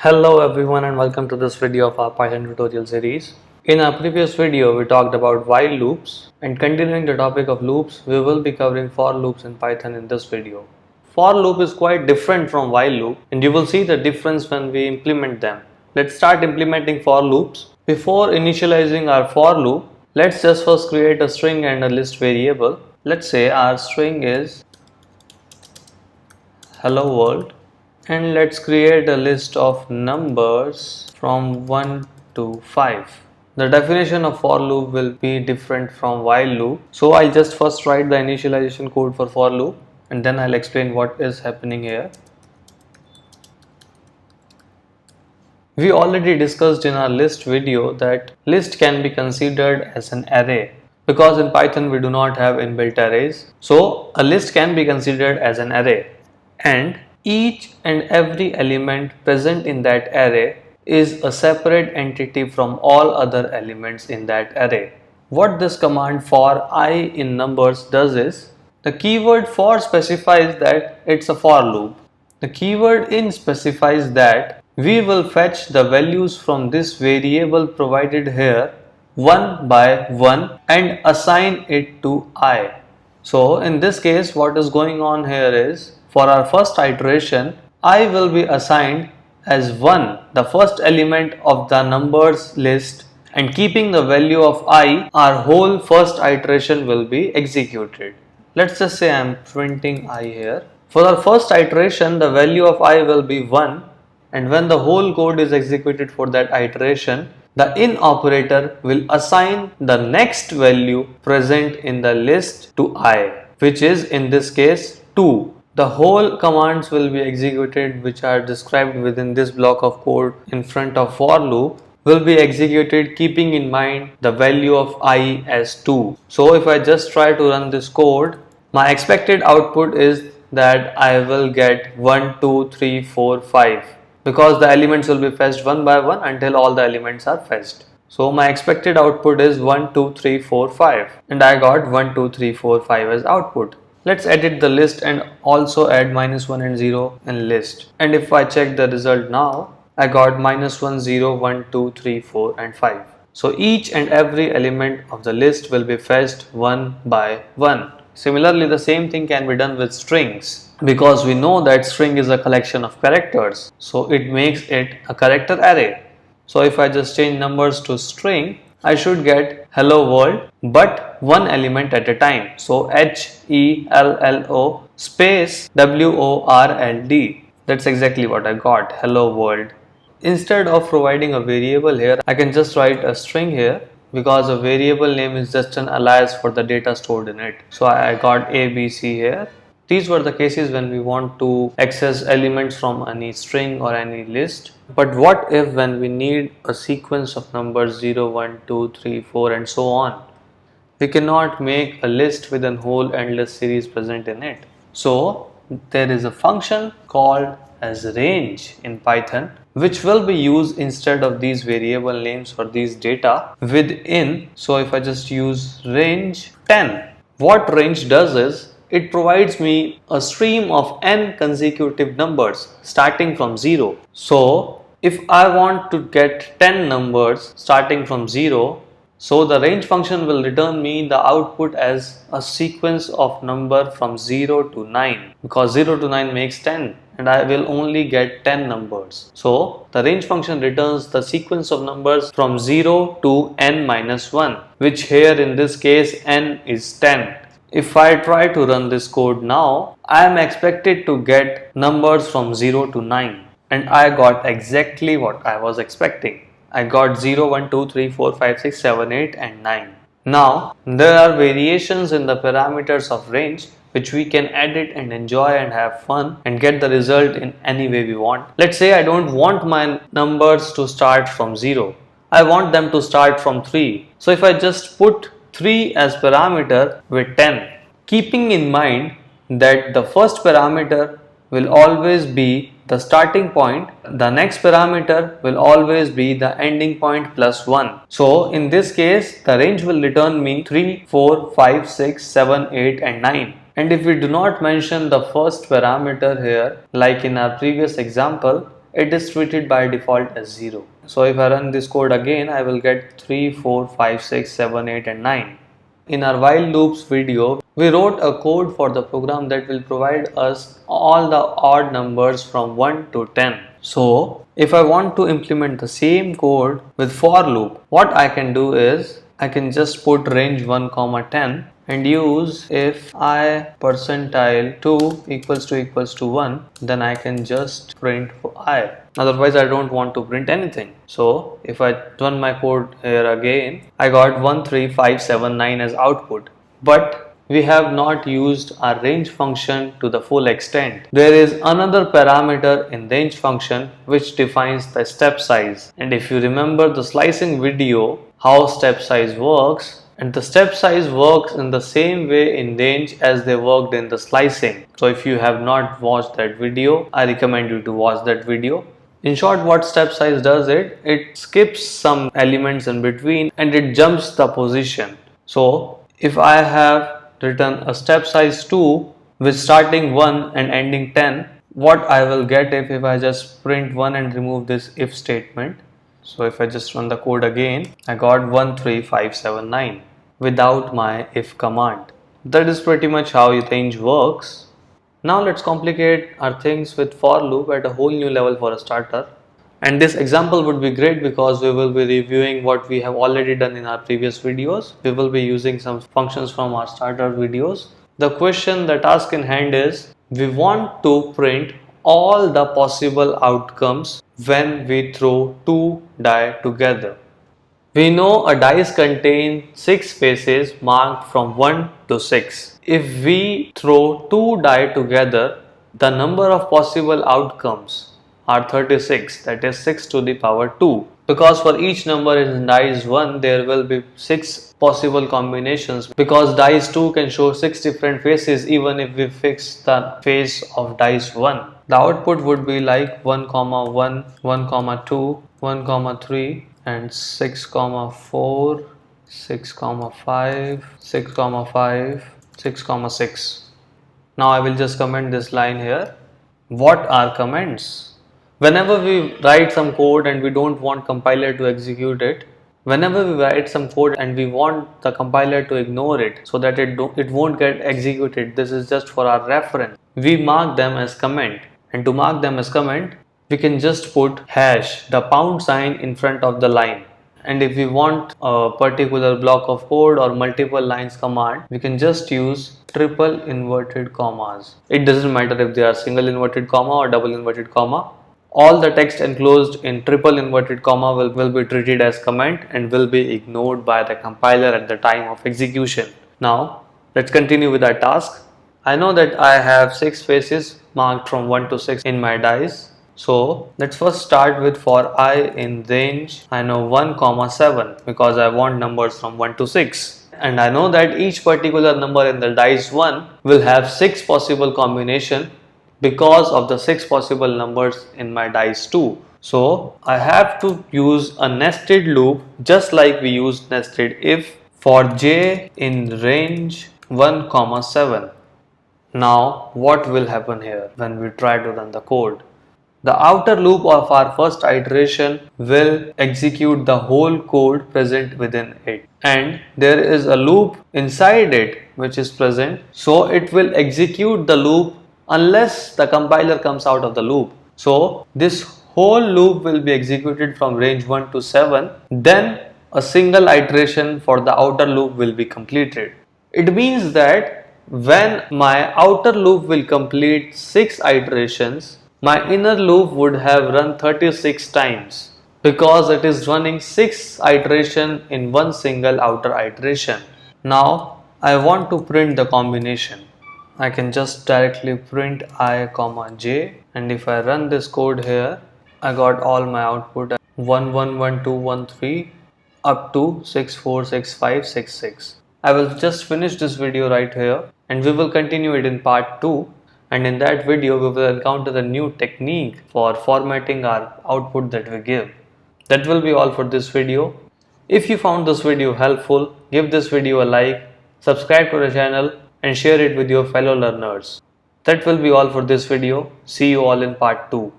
Hello everyone and welcome to this video of our Python tutorial series. In our previous video we talked about while loops, and continuing the topic of loops we will be covering for loops in Python in this video. For loop is quite different from while loop and you will see the difference when we implement them. Let's start implementing for loops. Before initializing our for loop, let's just first create a string and a list variable. Let's say our string is hello world. And let's create a list of numbers from 1 to 5. The definition of for loop will be different from while loop. So I'll just first write the initialization code for loop and then I'll explain what is happening here. We already discussed in our list video that list can be considered as an array. Because in Python we do not have inbuilt arrays. So a list can be considered as an array. And each and every element present in that array is a separate entity from all other elements in that array. What this command for I in numbers does is, the keyword for specifies that it's a for loop. The keyword in specifies that we will fetch the values from this variable provided here one by one and assign it to I. So in this case what is going on here is, for our first iteration, I will be assigned as 1, the first element of the numbers list, and keeping the value of I, our whole first iteration will be executed. Let's just say I am printing I here. For our first iteration, the value of I will be 1, and when the whole code is executed for that iteration, the in operator will assign the next value present in the list to I, which is in this case 2. The whole commands will be executed which are described within this block of code in front of for loop will be executed keeping in mind the value of I as 2. So if I just try to run this code, my expected output is that I will get 1, 2, 3, 4, 5 because the elements will be fetched one by one until all the elements are fetched. So my expected output is 1, 2, 3, 4, 5 and I got 1, 2, 3, 4, 5 as output. Let's edit the list and also add -1 and 0 in list. And if I check the result now, I got -1, 0, 1, 2, 3, 4 and 5. So each and every element of the list will be fetched one by one. Similarly, the same thing can be done with strings because we know that string is a collection of characters. So it makes it a character array. So if I just change numbers to string, I should get hello world but one element at a time. So HELLO space WORLD. That's exactly what I got, hello world. Instead of providing a variable here, I can just write a string here because a variable name is just an alias for the data stored in it. So I got ABC here. These were the cases when we want to access elements from any string or any list. But what if when we need a sequence of numbers 0, 1, 2, 3, 4 and so on? We cannot make a list with a whole endless series present in it. So there is a function called as range in Python which will be used instead of these variable names or these data within. So if I just use range 10, what range does is, it provides me a stream of n consecutive numbers starting from 0. So if I want to get 10 numbers starting from 0, so the range function will return me the output as a sequence of number from 0 to 9 because 0 to 9 makes 10 and I will only get 10 numbers. So the range function returns the sequence of numbers from 0 to n minus 1, which here in this case n is 10. If I try to run this code now, I am expected to get numbers from 0 to 9 and I got exactly what I was expecting. I got 0, 1, 2, 3, 4, 5, 6, 7, 8 and 9. Now there are variations in the parameters of range which we can edit and enjoy and have fun and get the result in any way we want. Let's say I don't want my numbers to start from 0. I want them to start from 3. So if I just put 3 as parameter with 10, keeping in mind that the first parameter will always be the starting point, the next parameter will always be the ending point plus 1. So in this case the range will return me 3, 4, 5, 6, 7, 8 and 9. And if we do not mention the first parameter here like in our previous example, it is treated by default as 0. So if I run this code again, I will get 3, 4, 5, 6, 7, 8 and 9. In our while loops video, we wrote a code for the program that will provide us all the odd numbers from 1 to 10. So if I want to implement the same code with for loop, what I can do is I can just put range 1 comma 10 and use if I percentile 2 equals to 1, then I can just print for I. Otherwise I don't want to print anything. So if I run my code here again, I got 1, 3, 5, 7, 9 as output. But we have not used our range function to the full extent. There is another parameter in range function which defines the step size. And if you remember the slicing video, how step size works, and the step size works in the same way in range as they worked in the slicing. So if you have not watched that video, I recommend you to watch that video. In short, what step size does it skips some elements in between and it jumps the position. So if I have written a step size 2 with starting 1 and ending 10, what I will get if I just print 1 and remove this if statement. So if I just run the code again, I got 1, 3, 5, 7, 9 without my if command. That is pretty much how range works. Now let's complicate our things with for loop at a whole new level for a starter. And this example would be great because we will be reviewing what we have already done in our previous videos. We will be using some functions from our starter videos. The task in hand is, we want to print all the possible outcomes when we throw two die together. We know a dice contains 6 faces marked from 1 to 6. If we throw two die together, the number of possible outcomes are 36, that is 6 to the power 2. Because for each number in dice 1 there will be 6 possible combinations, because dice 2 can show 6 different faces even if we fix the face of dice 1. The output would be like 1, 1, 1, 2, 1, 3 and 6, 4, 6, 5, 6, 5, 6, 6. Now I will just comment this line here. What are comments? Whenever we write some code and we don't want compiler to execute it, whenever we write some code and we want the compiler to ignore it so that it won't get executed, this is just for our reference, we mark them as comment. And to mark them as comment, we can just put hash, the pound sign in front of the line. And if we want a particular block of code or multiple lines command, we can just use triple inverted commas. It doesn't matter if they are single inverted comma or double inverted comma. All the text enclosed in triple inverted comma will be treated as comment and will be ignored by the compiler at the time of execution. Now let's continue with our task. I know that I have 6 faces marked from 1 to 6 in my dice. So let's first start with for I in range. I know 1, 7 because I want numbers from 1 to 6. And I know that each particular number in the dice 1 will have 6 possible combinations because of the 6 possible numbers in my dice 2. So I have to use a nested loop just like we used nested if for j in range 1, 7. Now what will happen here when we try to run the code? The outer loop of our first iteration will execute the whole code present within it, and there is a loop inside it which is present, so it will execute the loop unless the compiler comes out of the loop. So this whole loop will be executed from range 1 to 7, then a single iteration for the outer loop will be completed. It means that when my outer loop will complete 6 iterations, my inner loop would have run 36 times because it is running 6 iterations in one single outer iteration. Now I want to print the combination. I can just directly print I, j, and if I run this code here, I got all my output 1, 1, 1, 2, 1, 3 up to 6, 4, 6, 5, 6, 6. I will just finish this video right here and we will continue it in part 2, and in that video we will encounter a new technique for formatting our output that we give. That will be all for this video. If you found this video helpful, give this video a like, subscribe to the channel and share it with your fellow learners. That will be all for this video. See you all in part 2.